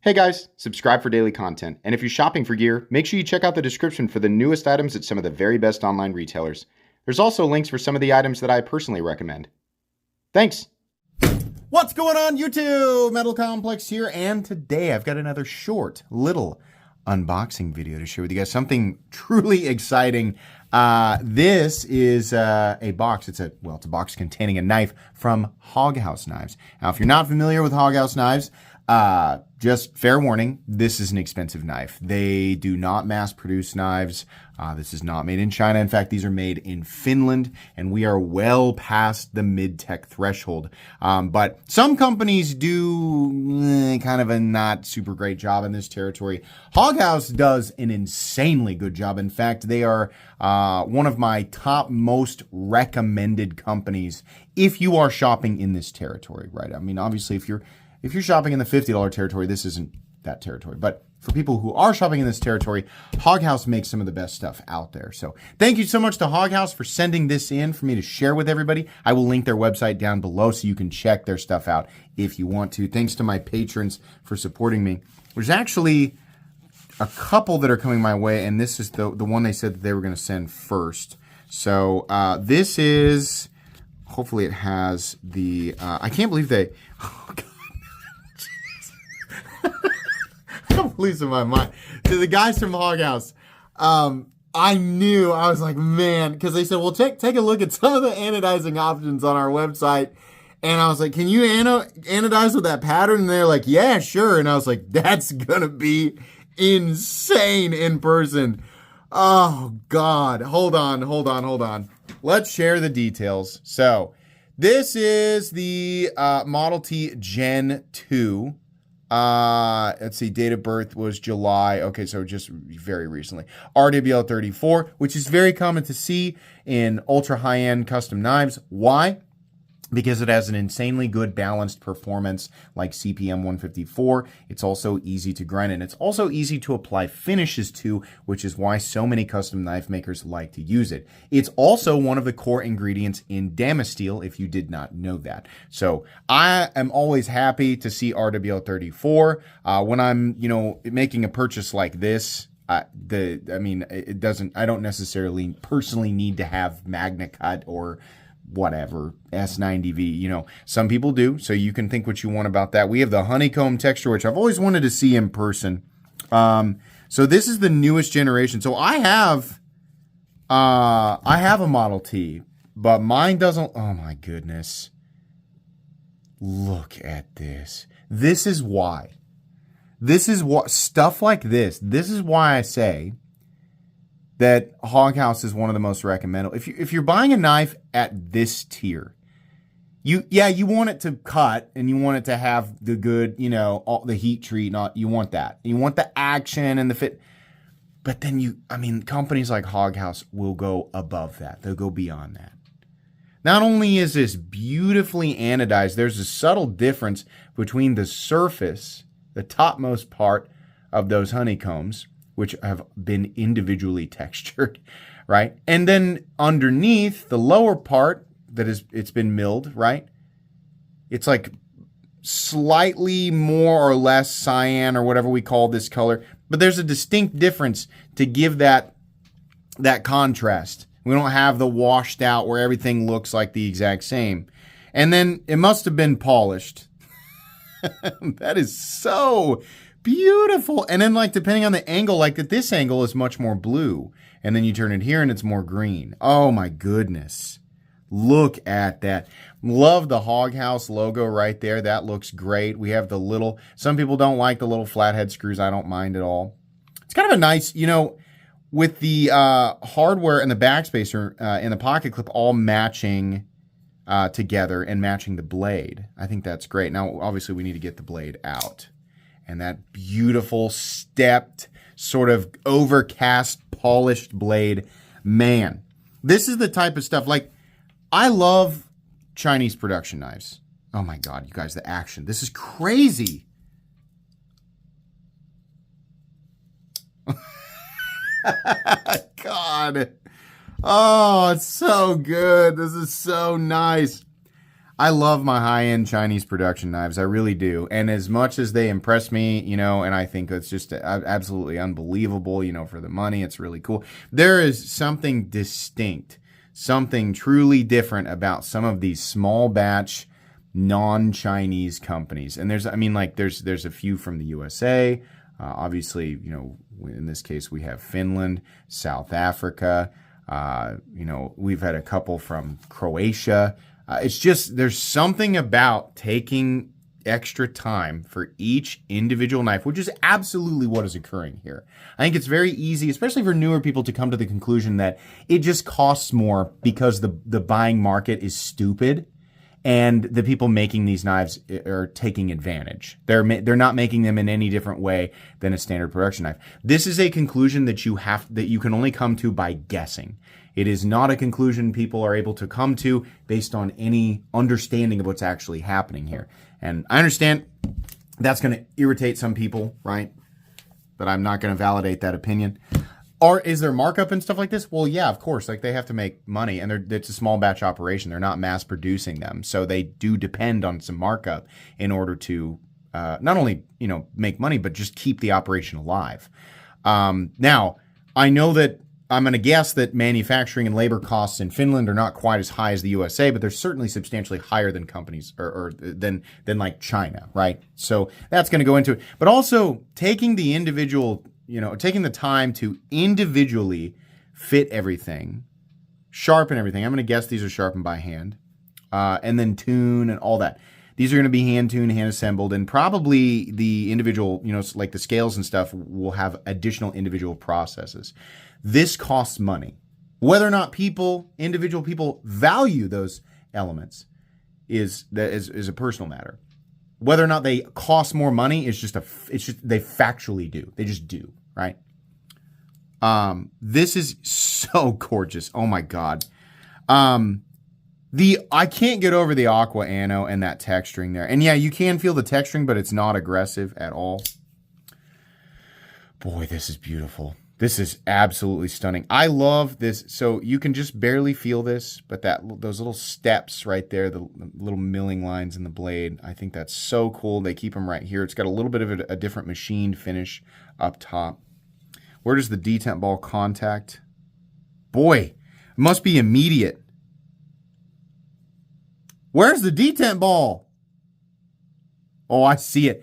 Hey guys, subscribe for daily content, and if you're shopping for gear, make sure you check out the description for the newest items at some of the very best online retailers. There's also links for some of the items that I personally recommend. Thanks! What's going on, YouTube? Metal Complex here, and today I've got another short, little unboxing video to share with you guys. Something truly exciting. This is a box. It's a box containing a knife from Hog House Knives. Now, if you're not familiar with Hog House Knives, just fair warning, this is an expensive knife. They do not mass produce knives. This is not made in China. In fact, these are made in Finland, and we are well past the mid-tech threshold. But some companies do kind of a not super great job in this territory. Hog House does an insanely good job. In fact, they are one of my top most recommended companies if you are shopping in this territory, right? I mean, obviously, if you're shopping in the $50 territory, this isn't that territory. But for people who are shopping in this territory, Hog House makes some of the best stuff out there. So thank you so much to Hog House for sending this in for me to share with everybody. I will link their website down below so you can check their stuff out if you want to. Thanks to my patrons for supporting me. There's actually a couple that are coming my way, and this is the one they said that they were going to send first. So this is, hopefully it has the, I can't believe they, oh God. I'm losing my mind. To the guys from Hog House, I was like, man, because they said, well, take a look at some of the anodizing options on our website. And I was like, can you anodize with that pattern? And they're like, yeah, sure. And I was like, that's going to be insane in person. Oh, God. Hold on. Let's share the details. So this is the Model T Gen 2. Let's see, date of birth was July. Okay, so just very recently. RWL 34, which is very common to see in ultra high-end custom knives. Why? Because it has an insanely good balanced performance like CPM 154. It's also easy to grind, and it's also easy to apply finishes to, which is why so many custom knife makers like to use it. It's also one of the core ingredients in Damasteel, if you did not know that. So I am always happy to see RWL 34 when I'm, making a purchase like this. I don't necessarily personally need to have Magna Cut or whatever, S90V, some people do, so you can think what you want about that. We have the honeycomb texture, which I've always wanted to see in person. So this is the newest generation. So I have a Model T, but mine doesn't, oh my goodness. Look at this. This is what, stuff like this is why I say that Hog House is one of the most recommended. If you're buying a knife at this tier, you want it to cut and you want it to have the good, all the heat treat and all, you want that. You want the action and the fit. But then companies like Hog House will go above that. They'll go beyond that. Not only is this beautifully anodized, there's a subtle difference between the surface, the topmost part of those honeycombs, which have been individually textured, right? And then underneath the lower part it's been milled, right? It's like slightly more or less cyan or whatever we call this color, but there's a distinct difference to give that contrast. We don't have the washed out where everything looks like the exact same. And then it must have been polished. That is so beautiful. And then depending on the angle, at this angle is much more blue. And then you turn it here and it's more green. Oh my goodness. Look at that. Love the Hog House logo right there. That looks great. We have some people don't like the little flathead screws. I don't mind at all. It's kind of a nice, with the hardware and the backspacer and the pocket clip all matching together and matching the blade. I think that's great. Now, obviously we need to get the blade out. And that beautiful stepped, sort of overcast, polished blade. Man, this is the type of stuff. I love Chinese production knives. Oh my God, you guys, the action. This is crazy. God. Oh, it's so good. This is so nice. I love my high-end Chinese production knives. I really do. And as much as they impress me, and I think it's just absolutely unbelievable, for the money, it's really cool. There is something distinct, something truly different about some of these small batch non-Chinese companies. And there's a few from the USA. Obviously, in this case, we have Finland, South Africa. We've had a couple from Croatia. It's just, there's something about taking extra time for each individual knife, which is absolutely what is occurring here. I think it's very easy, especially for newer people, to come to the conclusion that it just costs more because the buying market is stupid and the people making these knives are taking advantage. They're not making them in any different way than a standard production knife. This is a conclusion that you can only come to by guessing. It is not a conclusion people are able to come to based on any understanding of what's actually happening here. And I understand that's going to irritate some people, right? But I'm not going to validate that opinion. Or is there markup and stuff like this? Well, yeah, of course. Like, they have to make money, and it's a small batch operation. They're not mass producing them. So they do depend on some markup in order to not only, make money, but just keep the operation alive. Now, I know that I'm going to guess that manufacturing and labor costs in Finland are not quite as high as the USA, but they're certainly substantially higher than companies or than like China, right? So that's going to go into it. But also taking the individual, taking the time to individually fit everything, sharpen everything. I'm going to guess these are sharpened by hand, and then tune and all that. These are going to be hand tuned, hand assembled, and probably the individual, like the scales and stuff, will have additional individual processes. This costs money. Whether or not individual people value those elements is a personal matter. Whether or not they cost more money is just they factually do. They just do, right? This is so gorgeous. Oh my God. I can't get over the aqua ano and that texturing there. And yeah, you can feel the texturing, but it's not aggressive at all. Boy, this is beautiful. This is absolutely stunning. I love this. So you can just barely feel this, but those little steps right there, the little milling lines in the blade, I think that's so cool. They keep them right here. It's got a little bit of a different machined finish up top. Where does the detent ball contact? Boy, it must be immediate. Where's the detent ball? Oh, I see it.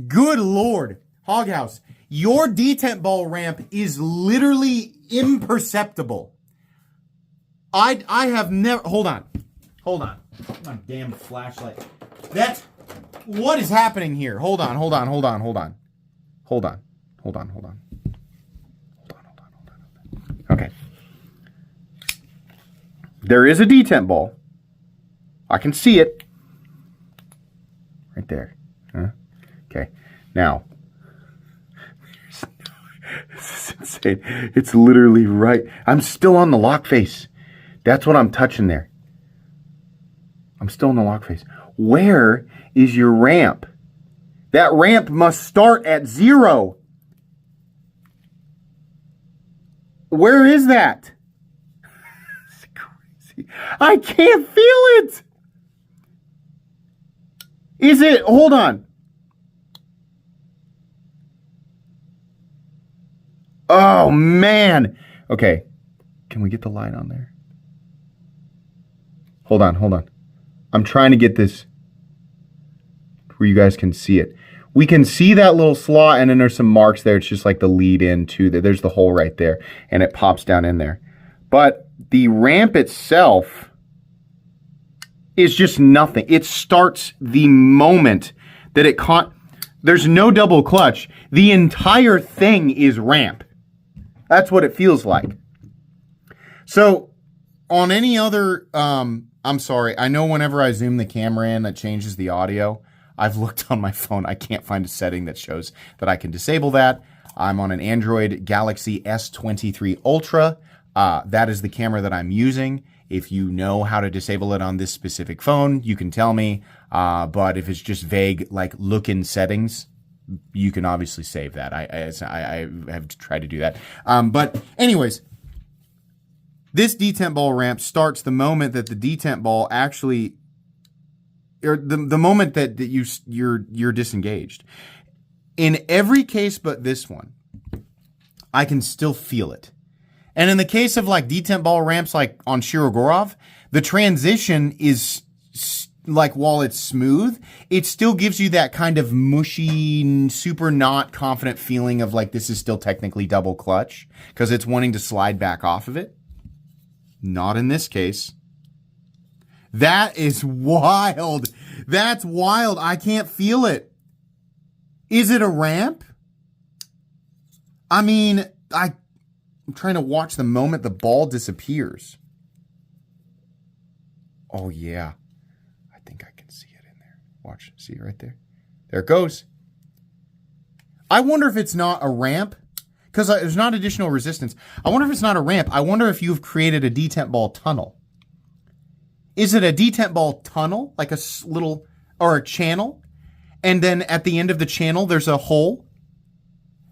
Good Lord. Hog House. Your detent ball ramp is literally imperceptible. I have never... Hold on. My damn flashlight. What is happening here? Hold on. Okay. There is a detent ball. I can see it. Right there. Huh? Okay. Now... This is insane. It's literally right. I'm still on the lock face. That's what I'm touching there. I'm still on the lock face. Where is your ramp? That ramp must start at 0. Where is that? It's crazy. I can't feel it. Is it? Hold on. Oh, man. Okay. Can we get the light on there? Hold on. I'm trying to get this where you guys can see it. We can see that little slot, and then there's some marks there. It's just like the lead in to there's the hole right there, and it pops down in there. But the ramp itself is just nothing. It starts the moment that it there's no double clutch. The entire thing is ramp. That's what it feels like. So on any other, I'm sorry. I know whenever I zoom the camera in, that changes the audio. I've looked on my phone. I can't find a setting that shows that I can disable that. I'm on an Android Galaxy S23 Ultra. That is the camera that I'm using. If you know how to disable it on this specific phone, you can tell me. But if it's just vague, like look-in settings, you can obviously save that. I have tried to do that. But anyways, this detent ball ramp starts the moment that the detent ball actually or the moment that you're disengaged. In every case but this one, I can still feel it. And in the case of like detent ball ramps like on Shirogorov, the transition is like, while it's smooth, it still gives you that kind of mushy, super not confident feeling of like this is still technically double clutch because it's wanting to slide back off of it. Not in this case. That is wild. That's wild. I can't feel it. Is it a ramp? I mean, I'm trying to watch the moment the ball disappears. Oh, yeah. I think I can see it in there. Watch. See it right there? There it goes. I wonder if it's not a ramp, because there's not additional resistance. I wonder if it's not a ramp. I wonder if you've created a detent ball tunnel. Is it a detent ball tunnel, like a little, or a channel? And then at the end of the channel, there's a hole?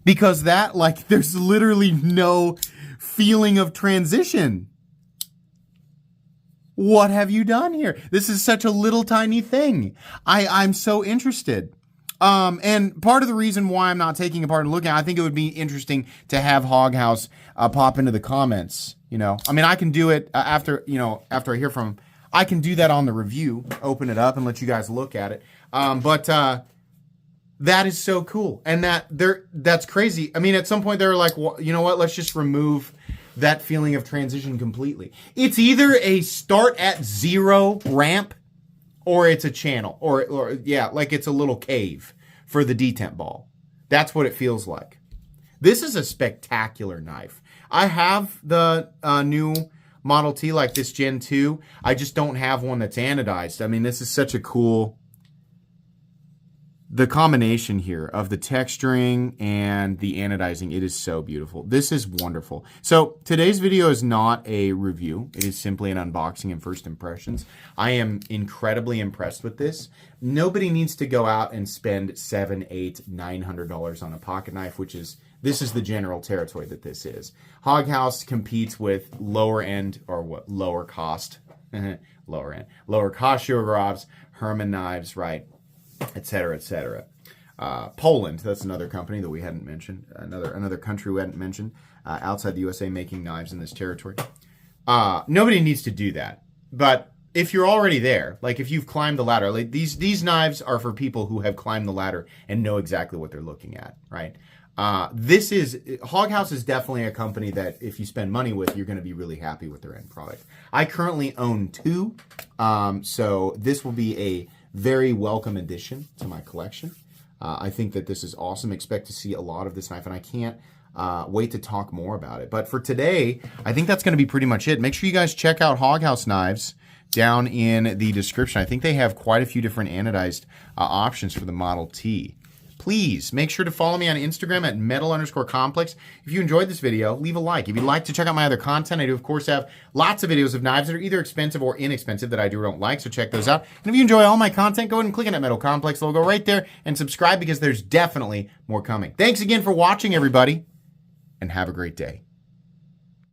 Because that, like, there's literally no feeling of transition. What have you done here? This is such a little tiny thing. I'm so interested. And part of the reason why I'm not taking apart and looking, I think it would be interesting to have Hog House pop into the comments. You know, I mean, I can do it after I hear from him. I can do that on the review, open it up and let you guys look at it. But that is so cool. And that's crazy. I mean, at some point they were like, well, you know what? Let's just remove that feeling of transition completely. It's either a start at zero ramp or it's a channel or yeah, like it's a little cave for the detent ball. That's what it feels like. This is a spectacular knife. I have the new Model T, like this Gen 2. I just don't have one that's anodized. I mean, this is such a cool... The combination here of the texturing and the anodizing, it is so beautiful. This is wonderful. So today's video is not a review. It is simply an unboxing and first impressions. I am incredibly impressed with this. Nobody needs to go out and spend $700, $800, $900 on a pocket knife, this is the general territory that this is. Hog House competes with lower end, or what, lower cost, lower cost Shugorovs, Herman knives, right? Etc., etc. Poland, that's another company that we hadn't mentioned, another country we hadn't mentioned, outside the USA making knives in this territory. Nobody needs to do that. But if you're already there, like if you've climbed the ladder, like these knives are for people who have climbed the ladder and know exactly what they're looking at, right? Hog House is definitely a company that if you spend money with, you're going to be really happy with their end product. I currently own 2, so this will be a very welcome addition to my collection. I think that this is awesome. Expect to see a lot of this knife, and I can't wait to talk more about it. But for today, I think that's going to be pretty much it. Make sure you guys check out Hog House knives down in the description. I think they have quite a few different anodized options for the Model T. Please make sure to follow me on Instagram at metal_complex. If you enjoyed this video, leave a like. If you'd like to check out my other content, I do, of course, have lots of videos of knives that are either expensive or inexpensive that I do or don't like, so check those out. And if you enjoy all my content, go ahead and click on that Metal Complex logo right there and subscribe because there's definitely more coming. Thanks again for watching, everybody, and have a great day.